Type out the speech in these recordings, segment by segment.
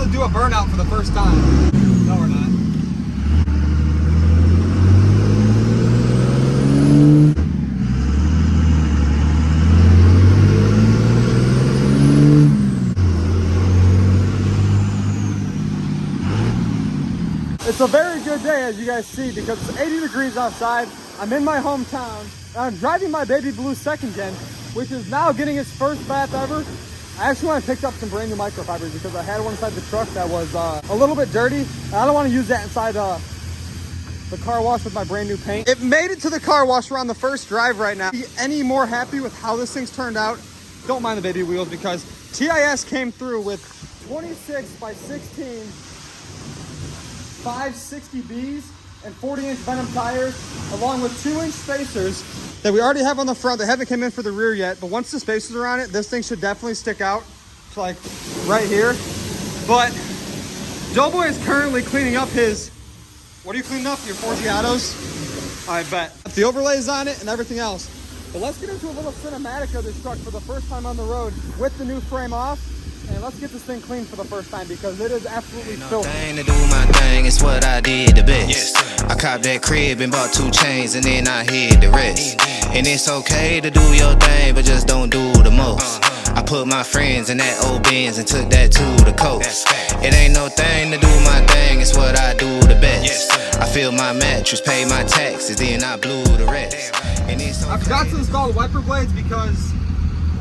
to do a burnout for the first time. No, we're not. It's a very good day, as you guys see, because it's 80 degrees outside. I'm in my hometown. I'm driving my baby blue second gen, which is now getting its first bath ever. I actually went and picked up some brand new microfibers because I had one inside the truck that was a little bit dirty. I don't want to use that inside the car wash with my brand new paint. It made it to the car wash. We're on the first drive right now. Be any more happy with how this thing's turned out? Don't mind the baby wheels, because TIS came through with 26 by 16 560Bs and 40-inch Venom tires, along with 2-inch spacers that we already have on the front. They haven't come in for the rear yet, but once the spacers are on it, this thing should definitely stick out to like right here. But Doughboy is currently cleaning up his, what are you cleaning up? Your Forgiatos? I bet. The overlays on it and everything else. But let's get into a little cinematic of this truck for the first time on the road with the new frame off. And let's get this thing clean for the first time, because it is absolutely filthy. Thing to do my thing, it's what I did the best. Yes, I copped that crib and bought 2 chains and then I hid the rest. And it's okay to do your thing, but just don't do the most. I put my friends in that old Benz and took that to the coast. It ain't no thing to do my thing, it's what I do the best. I filled my mattress, paid my taxes, then I blew the rest. And it's okay. I forgot to install the wiper blades because,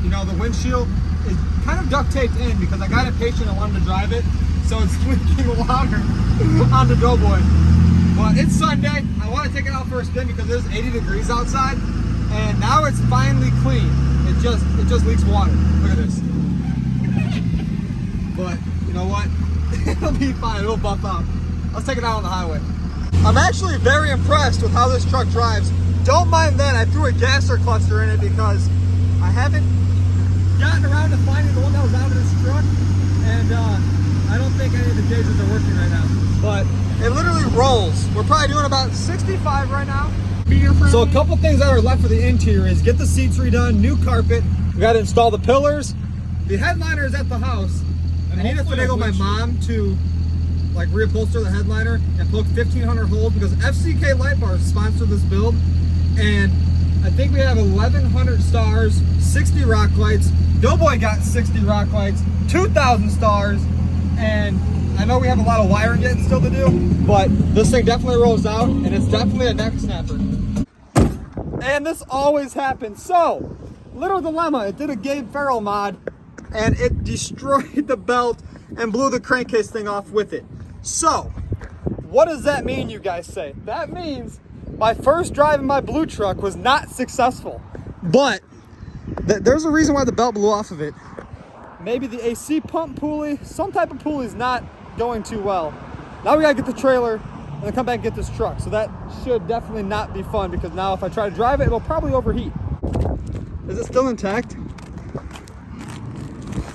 you know, the windshield is kind of duct taped in because I got impatient and wanted to drive it, so it's squeaking louder on the Doughboy. But it's Sunday. I want to take it out for a spin because there's 80 degrees outside, and now it's finally clean. It just leaks water. Look at this. But you know what? It'll be fine. It'll buff out. Let's take it out on the highway. I'm actually very impressed with how this truck drives. Don't mind that I threw a gasser cluster in it because I haven't gotten around to finding the one that was out of this truck, and I don't think any of the gauges are working right now, but it literally rolls. We're probably doing about 65 right now. So a couple things that are left for the interior is get the seats redone, new carpet, we got to install the pillars. The headliner is at the house, and I need to finagle my mom to like reupholster the headliner and poke 1500 holes, because FCK Light Bars sponsor this build, and I think we have 1100 stars, 60 rock lights. Doughboy got 60 rock lights, 2,000 stars, and I know we have a lot of wiring yet still to do, but this thing definitely rolls out, and it's definitely a neck snapper. And this always happens. So, little dilemma, it did a Gabe Farrell mod, and it destroyed the belt and blew the crankcase thing off with it. So, what does that mean, you guys say? That means my first drive in my blue truck was not successful, but there's a reason why the belt blew off of it. Maybe the AC pump pulley, some type of pulley is not going too well. Now we gotta get the trailer and then come back and get this truck. So that should definitely not be fun, because now if I try to drive it, it'll probably overheat. Is it still intact?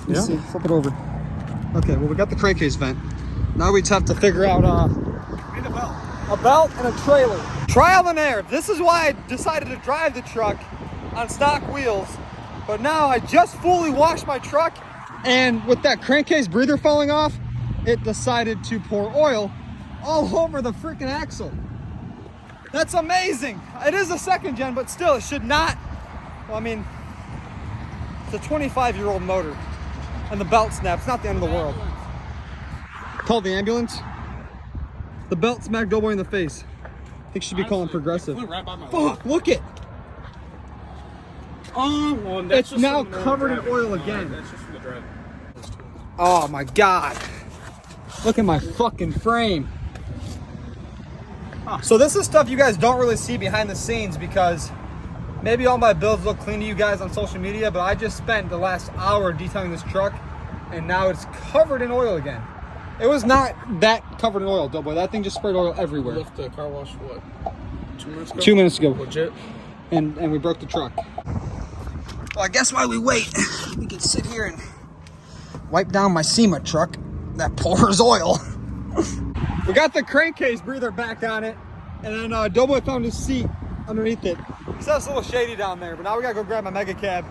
Let's see, flip it over. Okay, well we got the crankcase vent. Now we just have to figure out a belt and a trailer. Trial and error. This is why I decided to drive the truck on stock wheels. But now I just fully washed my truck, and with that crankcase breather falling off, it decided to pour oil all over the freaking axle. That's amazing. It is a second gen, but still it should not. Well, I mean, it's a 25-year-old motor and the belt snaps. It's not the end of the world. Call the ambulance. The belt smacked Doughboy in the face. I think she should be calling Progressive. Right by my Fuck, look it. Well, that's it's now covered in oil again. That's just from the drive. Oh my God. Look at my fucking frame. So this is stuff you guys don't really see behind the scenes, because maybe all my builds look clean to you guys on social media, but I just spent the last hour detailing this truck, and now it's covered in oil again. It was not that covered in oil, Doughboy. That thing just sprayed oil everywhere. Left the car wash, what, 2 minutes ago? 2 minutes ago. Legit? And we broke the truck. Well, I guess while we wait, we can sit here and wipe down my SEMA truck that pours oil. We got the crankcase breather back on it, and then Doughboy found his seat underneath it. So it's a little shady down there, but now we gotta go grab my mega cab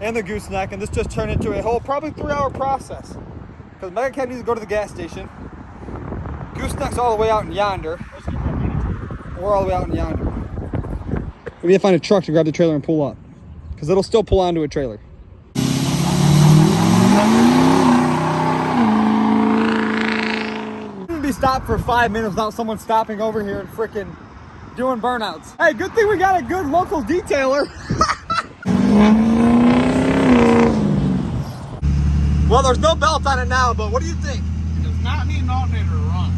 and the gooseneck, and this just turned into a whole probably 3-hour process. because Mega Cab needs to go to the gas station. Gooseneck's all the way out in yonder. We're all the way out in yonder. We need to find a truck to grab the trailer and pull up, because it'll still pull onto a trailer. Be stopped for 5 minutes without someone stopping over here and freaking doing burnouts. Hey, good thing we got a good local detailer. Well, there's no belt on it now, but what do you think? It does not need an alternator to run.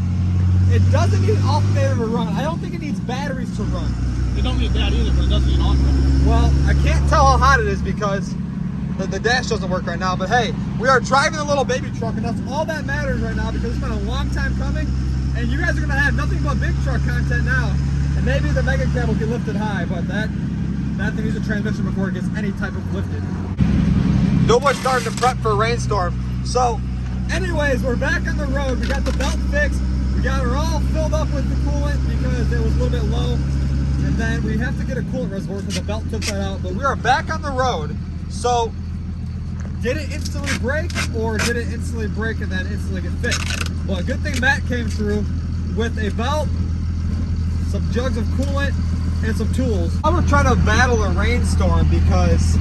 It doesn't need an alternator to run. I don't think it needs batteries to run. It don't need that either, but it does need an alternator. Well, I can't tell how hot it is because the dash doesn't work right now, but hey, we are driving a little baby truck, and that's all that matters right now because it's been a long time coming, and you guys are going to have nothing but big truck content now, and maybe the Mega Cab will get lifted high, but that thing needs a transmission before it gets any type of lifted. Nobody's starting to prep for a rainstorm. So, anyways, we're back on the road. We got the belt fixed. We got her all filled up with the coolant because it was a little bit low, and then we have to get a coolant reservoir because the belt took that out, but we are back on the road. So, did it instantly break, or did it instantly break and then instantly get fixed? Well, good thing Matt came through with a belt, some jugs of coolant, and some tools. I'm gonna try to battle a rainstorm because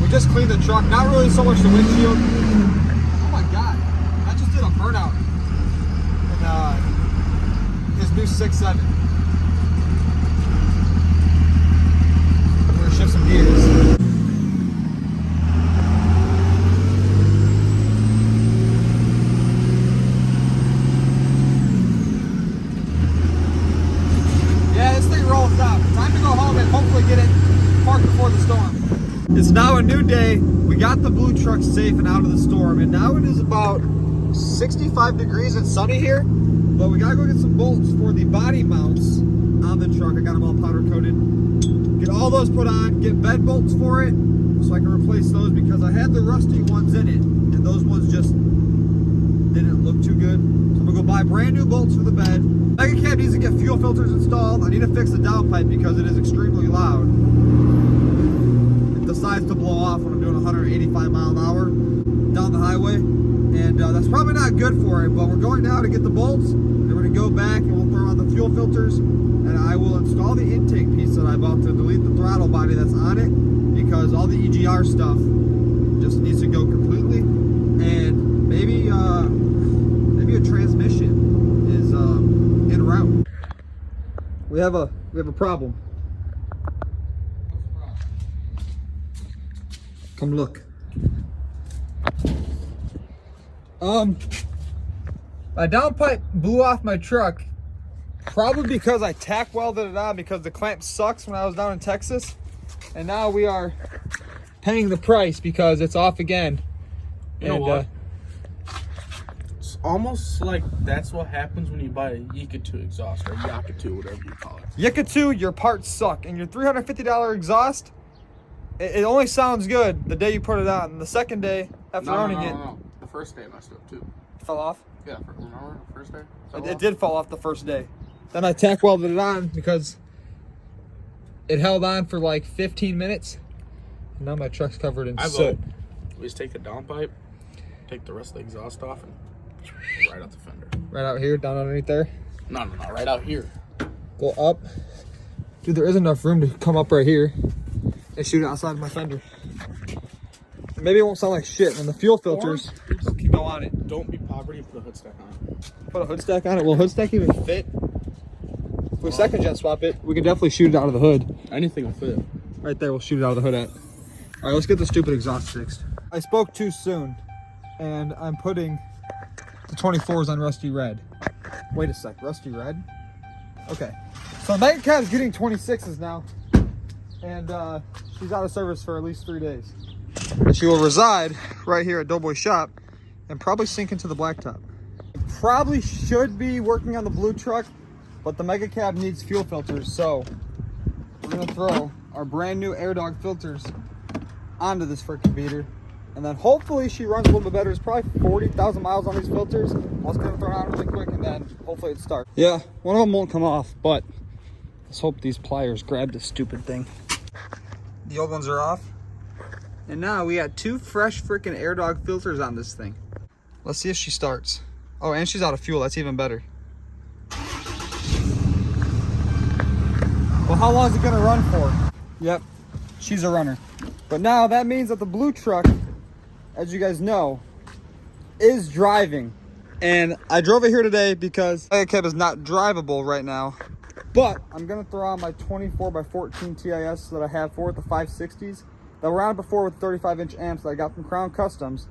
we just cleaned the truck. Not really so much the windshield. Oh my God, I just did a burnout in his new 6.7. We're gonna shift some gears. Time to go home and hopefully get it parked before the storm. It's now a new day. We got the blue truck safe and out of the storm, and now it is about 65 degrees and sunny here, but we gotta go get some bolts for the body mounts on the truck. I got them all powder coated. Get all those put on, get bed bolts for it so I can replace those because I had the rusty ones in it and those ones just didn't look too good. So I'm gonna go buy brand new bolts for the bed. Mega Cab needs to get fuel filters installed. I need to fix the downpipe because it is extremely loud. It decides to blow off when I'm doing 185 mile an hour down the highway. And that's probably not good for it, but we're going now to get the bolts. Then we're gonna go back and we'll throw on the fuel filters. And I will install the intake piece that I bought to delete the throttle body that's on it because all the EGR stuff just needs to go completely. And maybe a transmission is en route. We have a problem. Come look. My downpipe blew off my truck, probably because I tack welded it on because the clamp sucks when I was down in Texas, and now we are paying the price because it's off again. You know what? It's almost like that's what happens when you buy a Yika-2 exhaust or Yaka-2, whatever you call it. Yika-2, your parts suck, and your $350 exhaust, it only sounds good the day you put it on. The second day after running it, The first day I messed up too. fell off. Yeah, remember the first day? It did fall off the first day. Then I tack welded it on because it held on for like 15 minutes. And now my truck's covered in soot. We just take the downpipe, take the rest of the exhaust off, and right out the fender. Right out here, down underneath there. No, right out here. Go up. Dude, there is enough room to come up right here and shoot it outside my fender. Maybe it won't sound like shit, and the fuel filters can go on it. Don't be poverty and put a hood stack on it. Put a hood stack on it? Will a hood stack even fit? If we second gen swap it, we can definitely shoot it out of the hood. Anything will fit. Right there, we'll shoot it out of the hood at. All right, let's get the stupid exhaust fixed. I spoke too soon, and I'm putting the 24s on Rusty Red. Wait a sec, Rusty Red? Okay, so Mega Cab's getting 26s now, and she's out of service for at least 3 days. But she will reside right here at Doughboy Shop and probably sink into the blacktop. Probably should be working on the blue truck, but the Mega Cab needs fuel filters, so we're gonna throw our brand new AirDog filters onto this freaking beater, and then hopefully she runs a little bit better. It's probably 40,000 miles on these filters. I'll just get them thrown on really quick, and then hopefully it starts. Yeah, one of them won't come off, but let's hope these pliers grab this stupid thing. The old ones are off, and now we got 2 fresh freaking AirDog filters on this thing. Let's see if she starts. Oh, and she's out of fuel. That's even better. Well, how long is it gonna run for? Yep, she's a runner. But now that means that the blue truck, as you guys know, is driving. And I drove it here today because my cab is not drivable right now. But I'm gonna throw on my 24x14 TIS that I have for it, the 560s. That were on it before with 35-inch amps that I got from Crown Customs.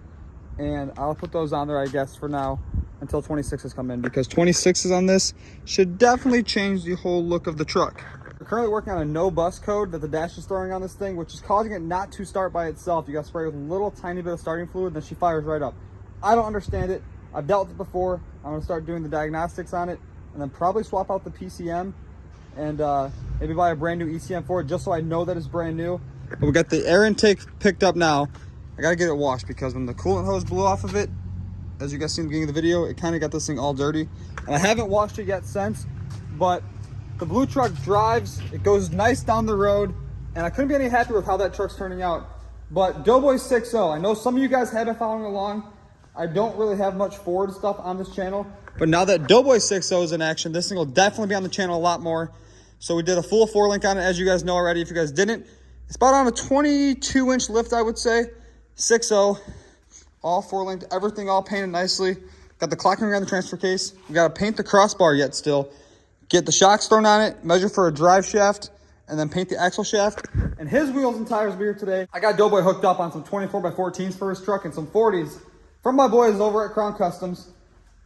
And I'll put those on there, I guess, for now until 26s come in, because 26s on this should definitely change the whole look of the truck. We're currently working on a no bus code that the dash is throwing on this thing, which is causing it not to start by itself. You got to spray with a little tiny bit of starting fluid, then she fires right up. I don't understand it. I've dealt with it before. I'm going to start doing the diagnostics on it, and then probably swap out the PCM and maybe buy a brand new ECM for it, just so I know that it's brand new. But we got the air intake picked up now. I got to get it washed because when the coolant hose blew off of it, as you guys seen in the beginning of the video, it kind of got this thing all dirty. And I haven't washed it yet since, but the blue truck drives, it goes nice down the road, and I couldn't be any happier with how that truck's turning out. But Doughboy 6.0, I know some of you guys have been following along. I don't really have much Ford stuff on this channel, but now that Doughboy 6.0 is in action, this thing will definitely be on the channel a lot more. So we did a full 4-link on it, as you guys know already. If you guys didn't, it's about on a 22-inch lift, I would say. 6.0, all 4-linked, everything all painted nicely. Got the clocking ring on the transfer case. We got to paint the crossbar yet still. Get the shocks thrown on it, measure for a drive shaft, and then paint the axle shaft. And his wheels and tires will be here today. I got Doughboy hooked up on some 24x14s for his truck and some 40s from my boys over at Crown Customs.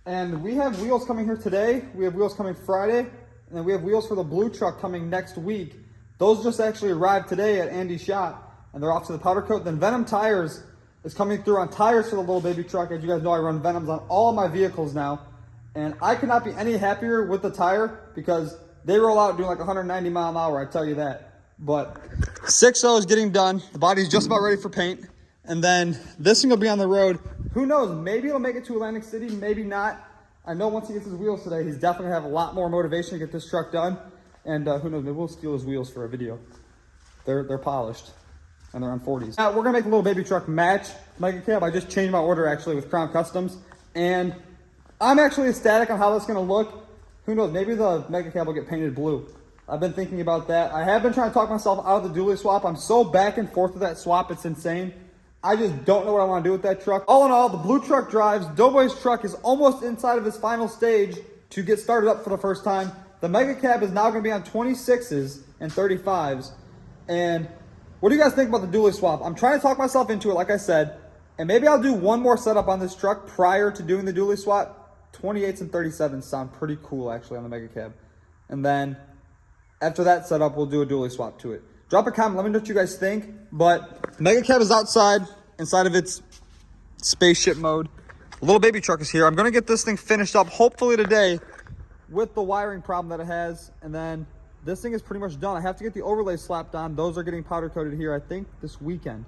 And we have wheels coming here today. We have wheels coming Friday. And then we have wheels for the blue truck coming next week. Those just actually arrived today at Andy's shop, and they're off to the powder coat. Then Venom Tires is coming through on tires for the little baby truck. As you guys know, I run Venoms on all of my vehicles now. And I could not be any happier with the tire because they roll out doing like 190 mile an hour, I tell you that. But 6.0 is getting done. The body's just about ready for paint. And then this thing will be on the road. Who knows? Maybe it'll make it to Atlantic City, maybe not. I know once he gets his wheels today, he's definitely going to have a lot more motivation to get this truck done. And who knows, maybe we'll steal his wheels for a video. They're polished, and they're on 40s. Now, we're going to make the little baby truck match Mega Cab. I just changed my order, actually, with Crown Customs. And I'm actually ecstatic on how that's going to look. Who knows, maybe the Mega Cab will get painted blue. I've been thinking about that. I have been trying to talk myself out of the dually swap. I'm so back and forth with that swap, it's insane. I just don't know what I want to do with that truck. All in all, the blue truck drives. Doughboy's truck is almost inside of his final stage to get started up for the first time. The Mega Cab is now going to be on 26s and 35s. And what do you guys think about the dually swap? I'm trying to talk myself into it, like I said. And maybe I'll do one more setup on this truck prior to doing the dually swap. 28s and 37s sound pretty cool, actually, on the Mega Cab. And then after that setup, we'll do a dually swap to it. Drop a comment. Let me know what you guys think. But the Mega Cab is outside, inside of its spaceship mode. The little baby truck is here. I'm going to get this thing finished up, hopefully today, with the wiring problem that it has. And then this thing is pretty much done. I have to get the overlays slapped on. Those are getting powder coated here, I think, this weekend.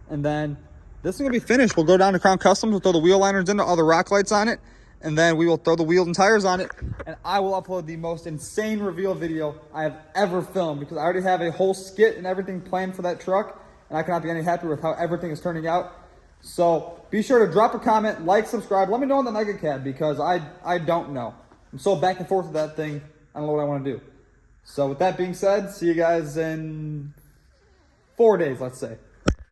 And then this thing will be finished. We'll go down to Crown Customs. We'll throw the wheel liners in, all the rock lights on it. And then we will throw the wheels and tires on it. And I will upload the most insane reveal video I have ever filmed, because I already have a whole skit and everything planned for that truck. And I cannot be any happier with how everything is turning out. So be sure to drop a comment, like, subscribe. Let me know on the Mega Cab, because I don't know. I'm so back and forth with that thing. I don't know what I want to do. So with that being said, see you guys in 4 days, let's say.